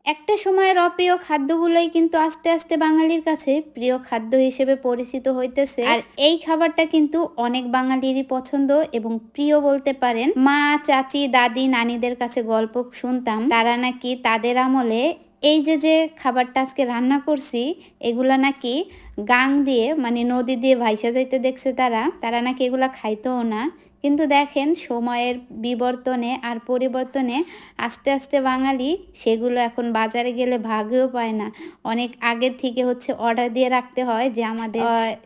একটা সময়ের অপ্রিয় খাদ্যগুলোই কিন্তু আস্তে আস্তে বাঙালির কাছে প্রিয় খাদ্য হিসেবে পরিচিত হইতেছে। আর এই খাবারটা কিন্তু অনেক বাঙালিরই পছন্দ এবং প্রিয় বলতে পারেন। মা, চাচি, দাদি, নানিদের কাছে গল্প শুনতাম, তারা নাকি তাদের আমলে এই যে খাবারটা আজকে রান্না করছি, এগুলা নাকি গাং দিয়ে মানে নদী দিয়ে ভাইসা যাইতে দেখছে তারা। তারা নাকি এগুলা খাইতোও না। কিন্তু দেখেন সময়ের বিবর্তনে আর পরিবর্তনে আস্তে আস্তে বাঙালি সেগুলো এখন বাজারে গেলে ভাগেও পায় না। অনেক আগের থেকে হচ্ছে অর্ডার দিয়ে রাখতে হয় যে আমাদের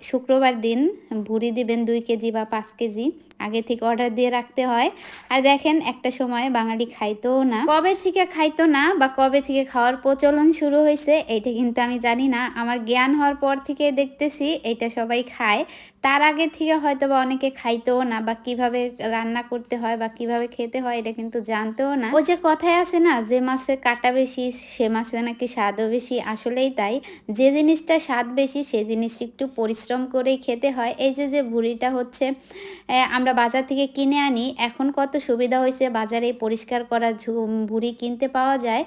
শুক্রবার দিন ভুড়ি দিবেন 2 কেজি বা 5 কেজি, আগে থেকে অর্ডার দিয়ে রাখতে হয়। আর দেখেন একটা সময় বাঙালি খাইতোও না। কবে থেকে খাইতো না বা কবে থেকে খাওয়ার প্রচলন শুরু হয়েছে এইটা কিন্তু আমি জানি না। আমার জ্ঞান হওয়ার পর থেকে দেখতেছি এটা সবাই খায়। তার আগে থেকে হয়তো বা অনেকে খাইতেও না বা কিভাবে রান্না করতে হয় বা কিভাবে খেতে হয় এটা কিন্তু জানতেও না। ওই যে কথায় আছে না, যে মাছে কাঁটা বেশি সে মাছে নাকি স্বাদও বেশি। আসলেই তাই, যে জিনিসটা স্বাদ বেশি সে জিনিস একটু পরিশ্রম করেই খেতে হয়। এই যে ভুড়িটা হচ্ছে আমরা বাজার থেকে কিনে আনি, এখন কত সুবিধা হয়েছে, বাজারে পরিষ্কার করা ভুড়ি কিনতে পাওয়া যায়।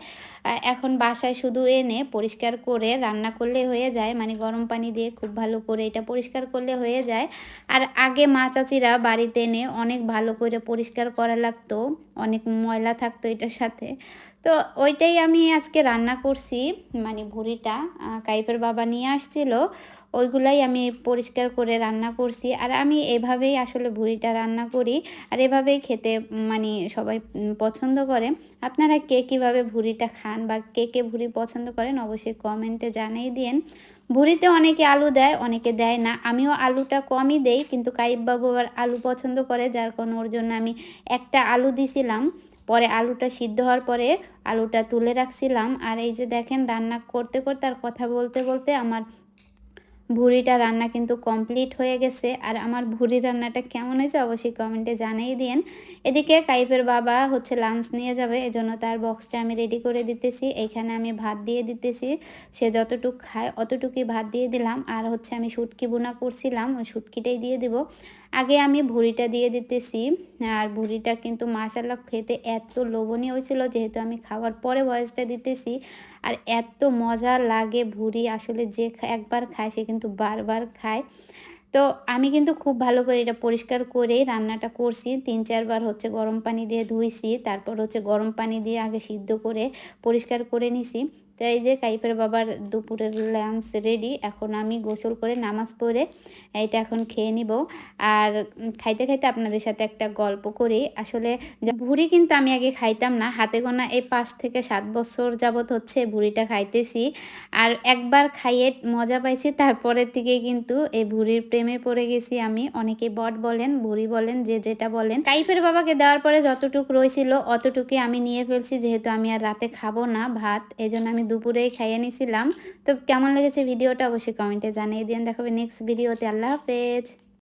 এখন বাসায় শুধু এনে পরিষ্কার করে রান্না করলে হয়ে যায়, মানে গরম পানি দিয়ে খুব ভালো করে এটা পরিষ্কার করলে হয়ে যায়। আর আগে মা চাচিরা বাড়িতে এনে অনেক ভালো করে পরিষ্কার করা লাগতো, অনেক ময়লা থাকতো এটার সাথে। তো ওইটাই আমি আজকে রান্না করছি, মানে ভুড়িটা কাইপের বাবা নিয়ে আসছিল, ওইগুলাই আমি পরিষ্কার করে রান্না করছি। আর আমি এভাবেই আসলে ভুড়িটা রান্না করি, আর এভাবেই খেতে মানে সবাই পছন্দ করে। আপনারা কে কীভাবে ভুড়িটা খান বা কে ভুড়ি পছন্দ করেন অবশ্যই কমেন্টে জানিয়ে দিন। ভুড়িতে অনেকে আলু দেয়, অনেকে দেয় না। আমিও আলুটা কমই দেই, কিন্তু কাইব বাবু আবার আলু পছন্দ করে, যার কারণে ওর জন্য আমি একটা আলু দিছিলাম। পরে আলুটা সিদ্ধ হওয়ার পরে আলুটা তুলে রাখছিলাম। আর এই যে দেখেন রান্না করতে করতে আর কথা বলতে বলতে আমার ভুড়িটা রান্না কিন্তু কমপ্লিট হয়ে গেছে। আর আমার ভুড়ি রান্নাটা কেমন হয়েছে অবশ্যই কমেন্টে জানিয়ে দিন। এদিকে কাইপের বাবা হচ্ছে লাঞ্চ নিয়ে যাবে, এজন্য তার বক্সটা আমি রেডি করে দিতেছি। এইখানে আমি ভাত দিয়ে দিতেছি, সে যতটুকু খায় অতটুকুই ভাত দিয়ে দিলাম। আর হচ্ছে আমি শুটকি বোনা করছিলাম, ওই শুটকিটাই দিয়ে দিব। আগে আমি ভুড়িটা দিয়ে দিতেছি। আর ভুড়িটা কিন্তু মাশাআল্লাহ খেতে এত লোভনীয় হয়েছিল, যেহেতু আমি খাওয়ার পরে ভয়েসটা দিতেছি। আর এত মজা লাগে ভুড়ি, আসলে যে একবার খায় সে কিন্তু বারবার খায়। তো আমি কিন্তু খুব ভালো করে এটা পরিষ্কার করেই রান্নাটা করছি। ৩-৪ বার হচ্ছে গরম পানি দিয়ে ধুইছি, তারপর হচ্ছে গরম পানি দিয়ে আগে সিদ্ধ করে পরিষ্কার করে নিছি। তো এই যে কাইফের বাবার দুপুরের লাঞ্চ রেডি। এখন আমি গোসল করে নামাজ পড়ে এইটা এখন খেয়ে নিব। আর খাইতে খাইতে আপনাদের সাথে একটা গল্প করি। আসলে ভুড়ি কিন্তু আমি আগে খাইতাম না, হাতে গোনা এই 5 থেকে 7 বছর যাবৎ হচ্ছে ভুড়িটা খাইতেছি। আর একবার খাইয়ে মজা পাইছি, তারপরের থেকে কিন্তু এই ভুড়ির প্রেমে পড়ে গেছি আমি। অনেকে বট বলেন, ভুড়ি বলেন, যে যেটা বলেন। কাইফের বাবাকে দেওয়ার পরে যতটুকু রয়েছিল অতটুকুই আমি নিয়ে ফেলছি, যেহেতু আমি আর রাতে খাবো না ভাত, এজন্য আমি দুপুরেই খাইয়ে নিছিলাম। তো কেমন লেগেছে ভিডিওটা অবশ্যই কমেন্টে জানিয়ে দিন। দেখাবে নেক্সট ভিডিওতে। আল্লাহ হাফেজ।